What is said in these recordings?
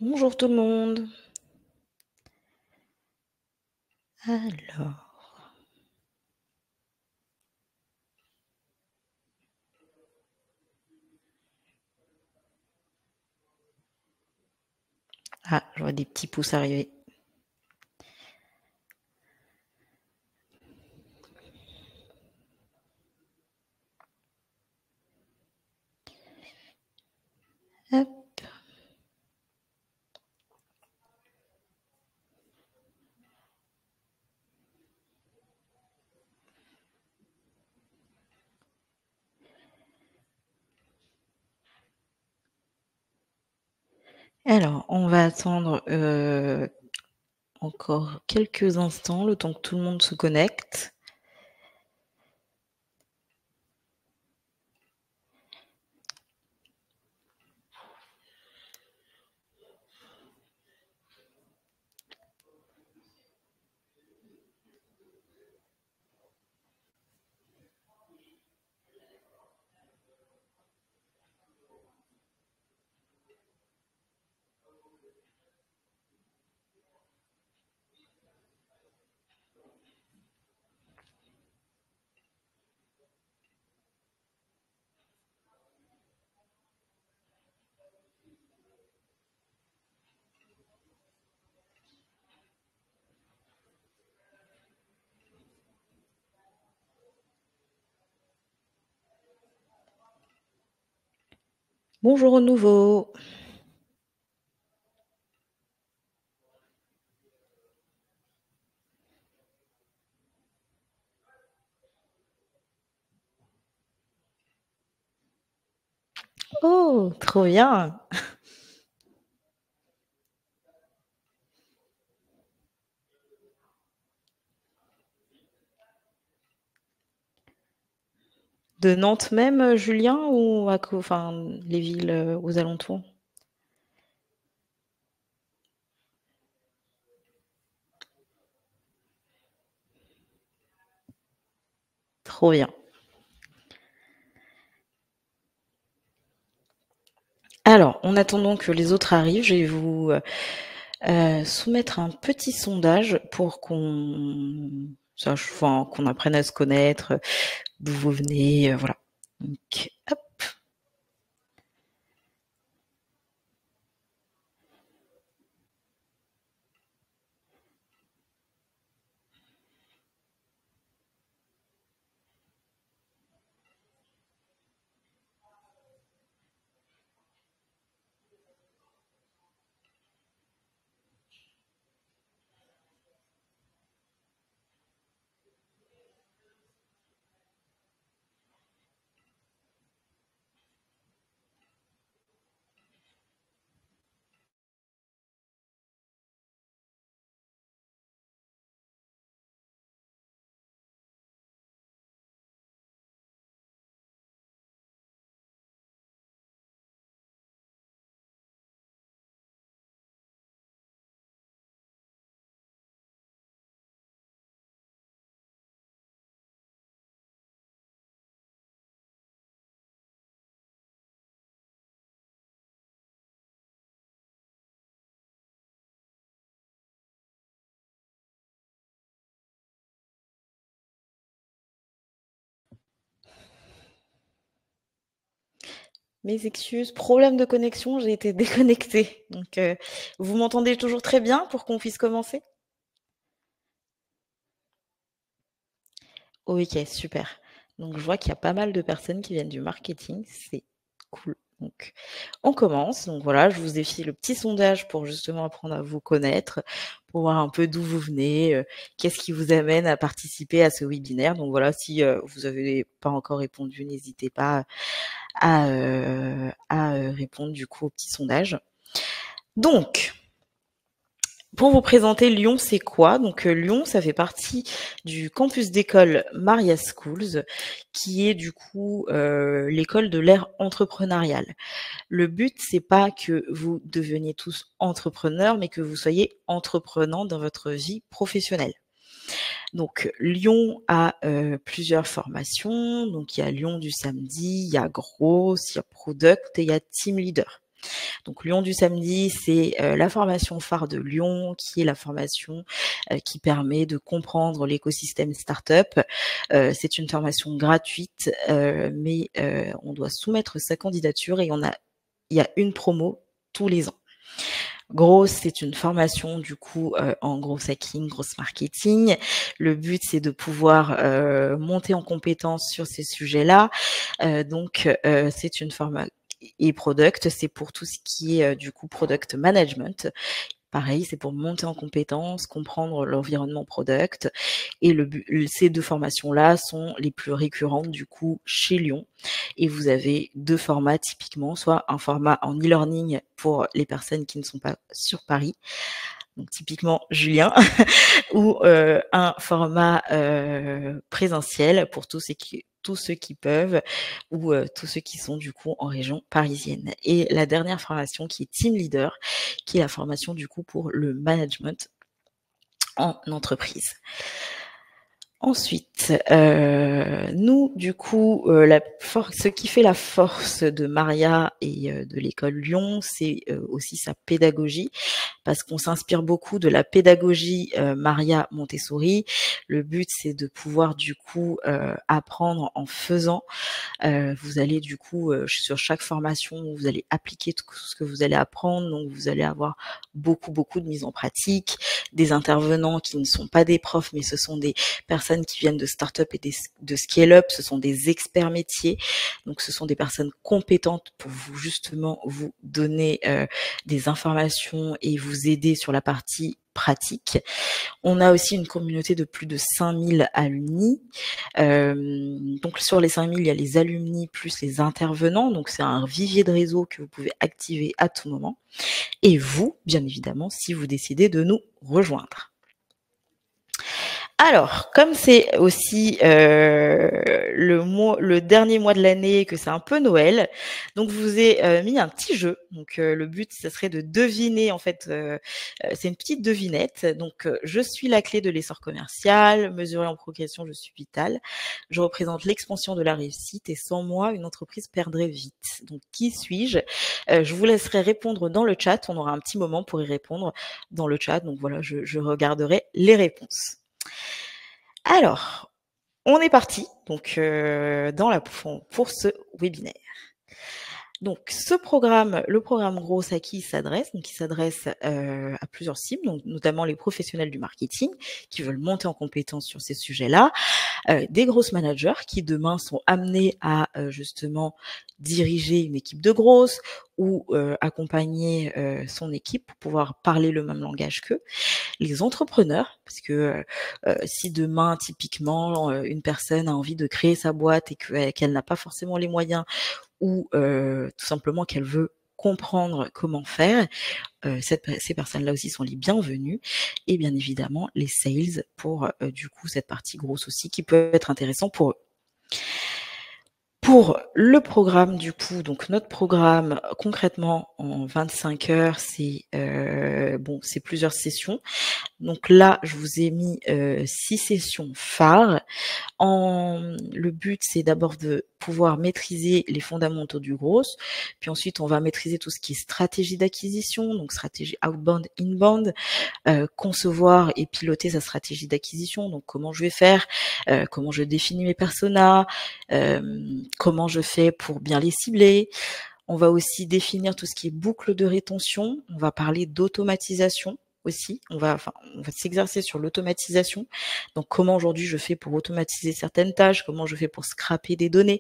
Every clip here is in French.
Bonjour tout le monde. Alors, je vois des petits pouces arriver. Hop. Alors, on va attendre encore quelques instants, le temps que tout le monde se connecte. Bonjour au nouveau. Oh, trop bien. De Nantes même, Julien, ou enfin, les villes aux alentours? Trop bien. Alors, en attendant que les autres arrivent, je vais vous soumettre un petit sondage pour qu'on sache, enfin, qu'on apprenne à se connaître, d'où vous venez, voilà. Donc, hop. Mes excuses, problème de connexion, j'ai été déconnectée. Donc, vous m'entendez toujours très bien pour qu'on puisse commencer? OK, super. Donc, je vois qu'il y a pas mal de personnes qui viennent du marketing, c'est cool. Donc, on commence. Donc voilà, je vous ai fait le petit sondage pour justement apprendre à vous connaître, pour voir un peu d'où vous venez, qu'est-ce qui vous amène à participer à ce webinaire. Donc voilà, si vous avez pas encore répondu, n'hésitez pas à répondre du coup au petit sondage. Donc, pour vous présenter Lyon, c'est quoi? Donc Lyon, ça fait partie du campus d'école Maria Schools, qui est du coup l'école de l'ère entrepreneuriale. Le but, c'est pas que vous deveniez tous entrepreneurs, mais que vous soyez entreprenants dans votre vie professionnelle. Donc Lyon a plusieurs formations. Donc il y a Lyon du samedi, il y a Grosse, il y a Product et il y a Team Leader. Donc Lyon du samedi, c'est la formation phare de Lyon, qui est la formation qui permet de comprendre l'écosystème startup. C'est une formation gratuite, mais on doit soumettre sa candidature et il y a une promo tous les ans. Grosse, c'est une formation du coup en gros hacking, grosse marketing. Le but, c'est de pouvoir monter en compétence sur ces sujets-là. Donc, c'est une formation et product, c'est pour tout ce qui est du coup product management. Pareil, c'est pour monter en compétences, comprendre l'environnement product. Et ces deux formations-là sont les plus récurrentes du coup chez Lyon. Et vous avez deux formats typiquement, soit un format en e-learning pour les personnes qui ne sont pas sur Paris, donc typiquement Julien, ou un format présentiel pour tous ceux qui peuvent ou tous ceux qui sont du coup en région parisienne. Et la dernière formation qui est Team Leader, qui est la formation du coup pour le management en entreprise. Ensuite, nous, du coup, ce qui fait la force de Maria et de l'école Lyon, c'est aussi sa pédagogie, parce qu'on s'inspire beaucoup de la pédagogie Maria Montessori. Le but, c'est de pouvoir du coup apprendre en faisant. Vous allez du coup sur chaque formation, vous allez appliquer tout ce que vous allez apprendre, donc vous allez avoir beaucoup de mise en pratique, des intervenants qui ne sont pas des profs, mais ce sont des personnes qui viennent de start-up et de scale-up, ce sont des experts métiers, donc ce sont des personnes compétentes pour vous justement vous donner des informations et vous aider sur la partie pratique. On a aussi une communauté de plus de 5000 alumni. Donc sur les 5000, il y a les alumni plus les intervenants, donc c'est un vivier de réseau que vous pouvez activer à tout moment. Et vous, bien évidemment, si vous décidez de nous rejoindre. Alors, comme c'est aussi le dernier mois de l'année, que c'est un peu Noël, donc je vous ai mis un petit jeu. Donc le but, ça serait de deviner, en fait, c'est une petite devinette. Donc je suis la clé de l'essor commercial, mesurée en progression, je suis vitale. Je représente l'expansion de la réussite et sans moi, une entreprise perdrait vite. Donc qui suis-je? Je vous laisserai répondre dans le chat. On aura un petit moment pour y répondre dans le chat. Donc voilà, je regarderai les réponses. Alors, on est parti donc pour ce webinaire. Donc, le programme Grosse à qui il s'adresse? Donc, il s'adresse à plusieurs cibles, donc notamment les professionnels du marketing qui veulent monter en compétence sur ces sujets-là, des grosses managers qui demain sont amenés à justement diriger une équipe de grosses ou accompagner son équipe pour pouvoir parler le même langage qu'eux, les entrepreneurs, parce que si demain typiquement une personne a envie de créer sa boîte et qu'elle n'a pas forcément les moyens ou tout simplement qu'elle veut comprendre comment faire, ces personnes-là aussi sont les bienvenues, et bien évidemment les sales pour du coup cette partie grosse aussi qui peut être intéressant pour eux. Pour le programme du coup, donc notre programme concrètement en 25 heures, c'est c'est plusieurs sessions. Donc là, je vous ai mis 6 sessions phares. Le but, c'est d'abord de pouvoir maîtriser les fondamentaux du gros, puis ensuite on va maîtriser tout ce qui est stratégie d'acquisition, donc stratégie outbound, inbound, concevoir et piloter sa stratégie d'acquisition, donc comment je vais faire, comment je définis mes personas, comment je fais pour bien les cibler. On va aussi définir tout ce qui est boucle de rétention, on va parler d'automatisation aussi, on va s'exercer sur l'automatisation. Donc comment aujourd'hui je fais pour automatiser certaines tâches, comment je fais pour scraper des données,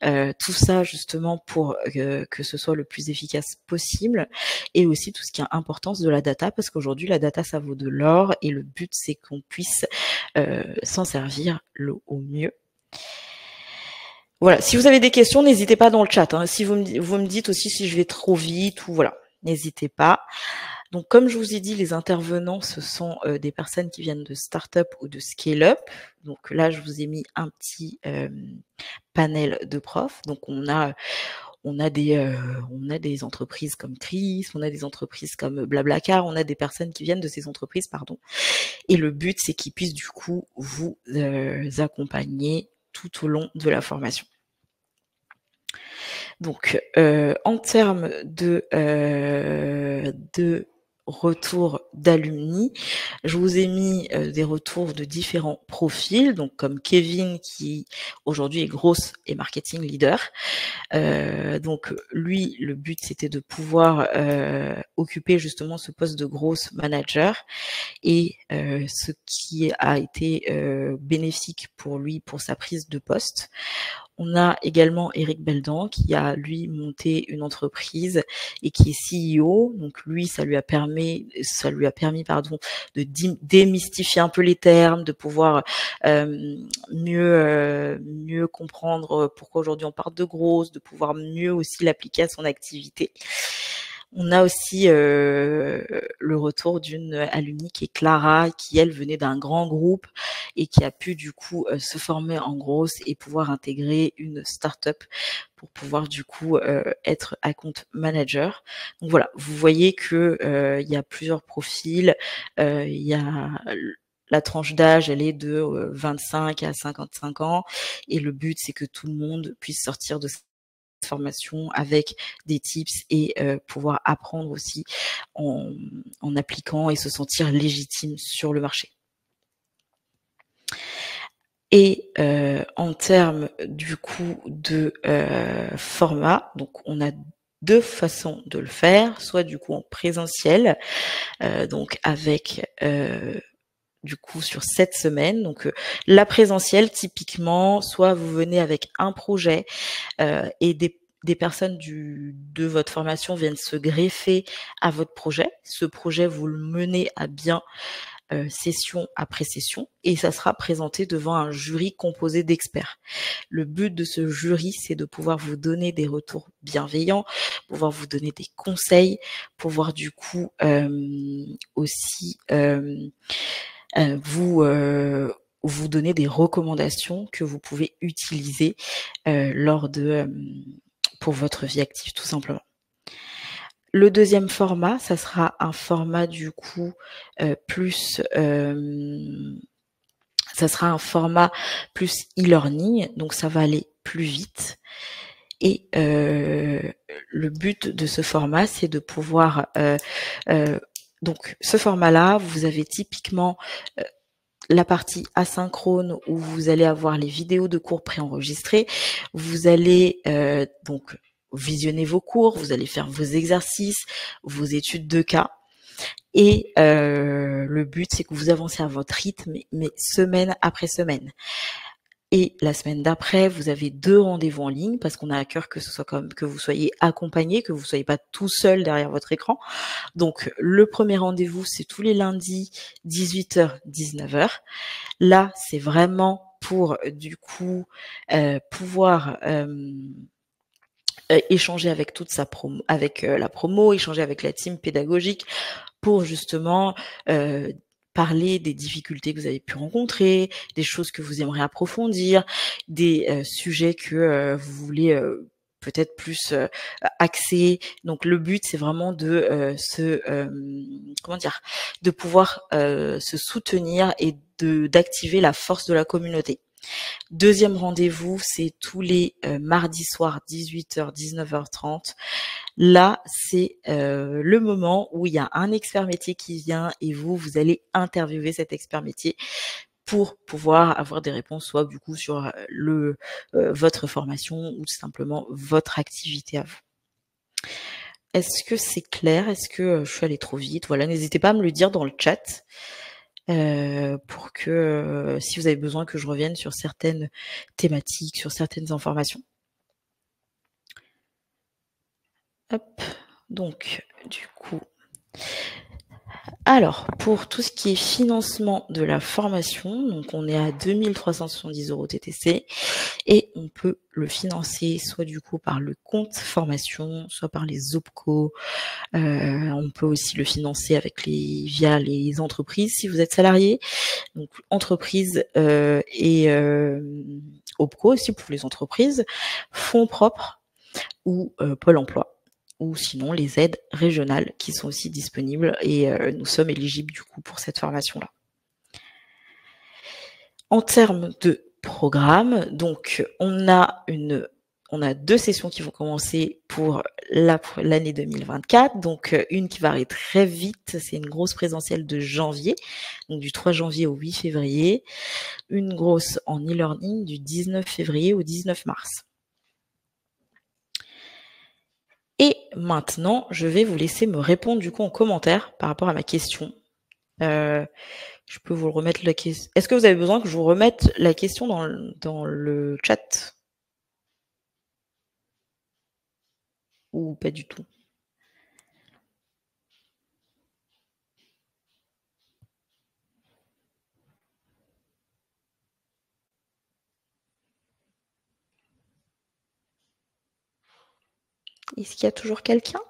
tout ça justement pour que ce soit le plus efficace possible, et aussi tout ce qui est importance de la data, parce qu'aujourd'hui la data ça vaut de l'or et le but c'est qu'on puisse s'en servir au mieux. Voilà, si vous avez des questions, n'hésitez pas dans le chat. Hein. Si vous me dites aussi si je vais trop vite ou voilà, n'hésitez pas. Donc, comme je vous ai dit, les intervenants, ce sont des personnes qui viennent de start-up ou de scale-up. Donc là, je vous ai mis un petit panel de profs. Donc, on a des entreprises comme Chris, on a des entreprises comme Blablacar, on a des personnes qui viennent de ces entreprises, pardon. Et le but, c'est qu'ils puissent du coup vous accompagner tout au long de la formation. Donc, en termes de retour d'alumni, je vous ai mis des retours de différents profils, donc comme Kevin qui aujourd'hui est grosse et marketing leader. Donc lui, le but c'était de pouvoir occuper justement ce poste de grosse manager, et ce qui a été bénéfique pour lui pour sa prise de poste. On a également Eric Beldan qui a lui monté une entreprise et qui est CEO. Donc lui, ça lui a permis de démystifier un peu les termes, de pouvoir mieux comprendre pourquoi aujourd'hui on parle de grosse, de pouvoir mieux aussi l'appliquer à son activité. On a aussi le retour d'une alumni qui est Clara, qui elle venait d'un grand groupe et qui a pu du coup se former en grosse et pouvoir intégrer une start-up pour pouvoir du coup être account manager. Donc voilà, vous voyez que il y a plusieurs profils. Il y a la tranche d'âge, elle est de 25 à 55 ans, et le but c'est que tout le monde puisse sortir de formation avec des tips et pouvoir apprendre aussi en appliquant et se sentir légitime sur le marché. Et en termes du coup de format, donc on a deux façons de le faire, soit du coup en présentiel, donc avec du coup sur 7 semaines. Donc la présentielle, typiquement, soit vous venez avec un projet et des personnes de votre formation viennent se greffer à votre projet. Ce projet, vous le menez à bien session après session, et ça sera présenté devant un jury composé d'experts. Le but de ce jury, c'est de pouvoir vous donner des retours bienveillants, pouvoir vous donner des conseils, pouvoir du coup aussi vous donner des recommandations que vous pouvez utiliser lors de pour votre vie active, tout simplement. Le deuxième format, ça sera un format du coup plus ça sera un format plus e-learning, donc ça va aller plus vite. Et le but de ce format, c'est de pouvoir donc ce format-là, vous avez typiquement la partie asynchrone où vous allez avoir les vidéos de cours préenregistrées. Vous allez donc visionner vos cours, vous allez faire vos exercices, vos études de cas. Et le but, c'est que vous avancez à votre rythme, mais semaine après semaine. Et la semaine d'après, vous avez 2 rendez-vous en ligne, parce qu'on a à cœur que ce soit comme que vous soyez accompagné, que vous soyez pas tout seul derrière votre écran. Donc le premier rendez-vous, c'est tous les lundis 18h 19h. Là, c'est vraiment pour du coup pouvoir échanger avec toute sa promo, avec la promo, échanger avec la team pédagogique pour justement parler des difficultés que vous avez pu rencontrer, des choses que vous aimeriez approfondir, des sujets que vous voulez peut-être plus axer. Donc le but, c'est vraiment de de pouvoir se soutenir et d'activer la force de la communauté. Deuxième rendez-vous, c'est tous les mardis soirs 18h 19h30. Là, c'est le moment où il y a un expert métier qui vient et vous allez interviewer cet expert métier pour pouvoir avoir des réponses, soit du coup sur votre formation ou tout simplement votre activité à vous. Est-ce que c'est clair? Est-ce que je suis allée trop vite? Voilà, n'hésitez pas à me le dire dans le chat pour que si vous avez besoin que je revienne sur certaines thématiques, sur certaines informations. Hop, donc du coup, alors pour tout ce qui est financement de la formation, donc on est à 2370 € TTC et on peut le financer soit du coup par le compte formation, soit par les OPCO. On peut aussi le financer via les entreprises si vous êtes salarié. Donc entreprise et OPCO aussi pour les entreprises, fonds propres ou Pôle emploi, ou sinon les aides régionales qui sont aussi disponibles, et nous sommes éligibles du coup pour cette formation-là. En termes de programme, donc on a on a 2 sessions qui vont commencer pour l'année 2024. Donc, une qui va arriver très vite, c'est une grosse présentielle de janvier, donc du 3 janvier au 8 février. Une grosse en e-learning du 19 février au 19 mars. Et maintenant, je vais vous laisser me répondre du coup en commentaire par rapport à ma question. Je peux vous remettre la question. Est-ce que vous avez besoin que je vous remette la question dans le chat? Ou pas du tout? Est-ce qu'il y a toujours quelqu'un?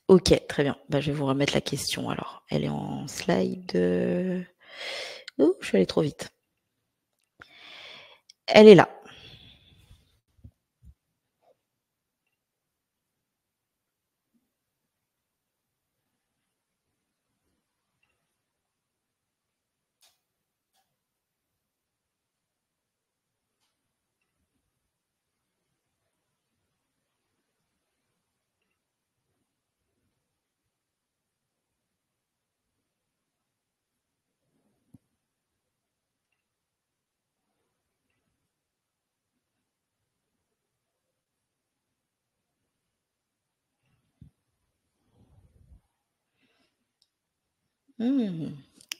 Ok, très bien. Bah, je vais vous remettre la question alors. Elle est en slide. Oh, je suis allée trop vite. Elle est là.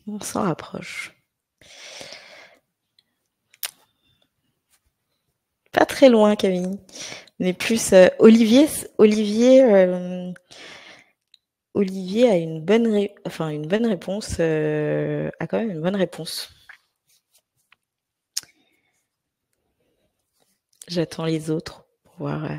On s'en rapproche. Pas très loin, Camille. Mais plus Olivier a une bonne réponse. A quand même une bonne réponse. J'attends les autres pour voir.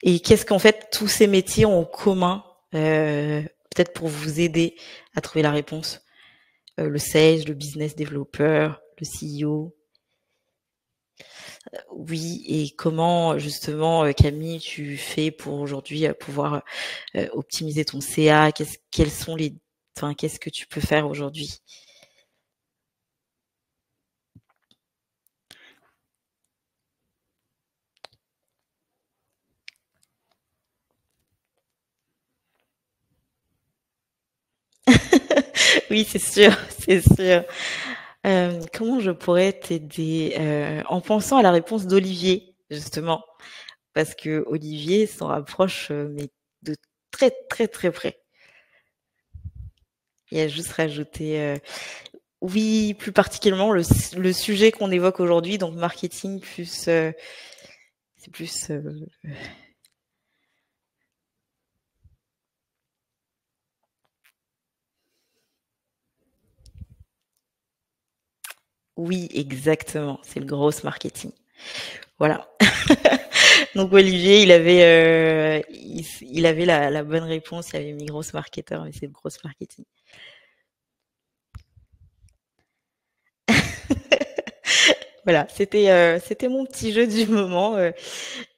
Et qu'est-ce qu'en fait tous ces métiers ont en commun, peut-être pour vous aider à trouver la réponse? Le sales, le business developer, le CEO. Oui, et comment justement, Camille, tu fais pour aujourd'hui pouvoir optimiser ton CA? Qu'est-ce que tu peux faire aujourd'hui? Oui, c'est sûr, c'est sûr. Comment je pourrais t'aider en pensant à la réponse d'Olivier, justement, parce que Olivier s'en rapproche, mais de très, très, très près. Il a juste rajouté, oui, plus particulièrement le sujet qu'on évoque aujourd'hui, donc marketing plus, c'est plus. Oui, exactement, c'est le gros marketing. Voilà. Donc Olivier, il avait la bonne réponse. Il avait mis grosse marketeur, mais c'est le gros marketing. Voilà, c'était mon petit jeu du moment.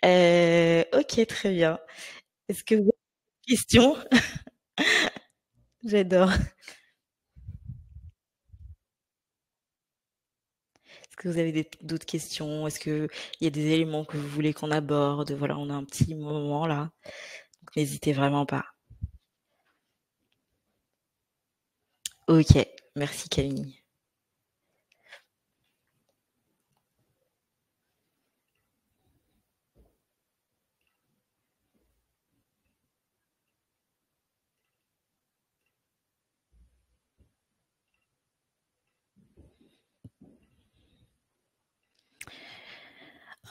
Ok, très bien. Est-ce que vous avez des questions? J'adore. Est-ce que vous avez d'autres questions? Est-ce qu'il y a des éléments que vous voulez qu'on aborde? Voilà, on a un petit moment là. Donc n'hésitez vraiment pas. Ok, merci Camille.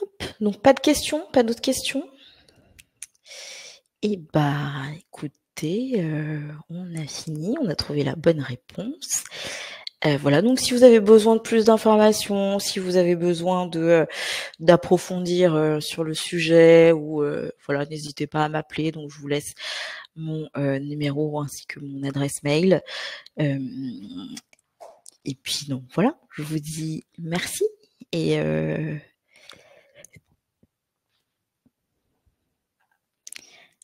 Hop, donc pas de questions, pas d'autres questions? Eh bah, écoutez, on a fini, on a trouvé la bonne réponse. Voilà, donc si vous avez besoin de plus d'informations, si vous avez besoin d'approfondir, sur le sujet ou voilà, n'hésitez pas à m'appeler. Donc je vous laisse mon, numéro ainsi que mon adresse mail. Hem et puis donc voilà, je vous dis merci et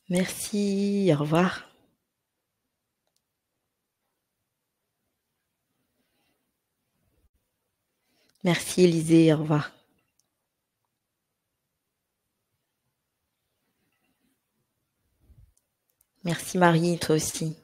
merci, au revoir. Merci Élisée, au revoir. Merci Marie, toi aussi.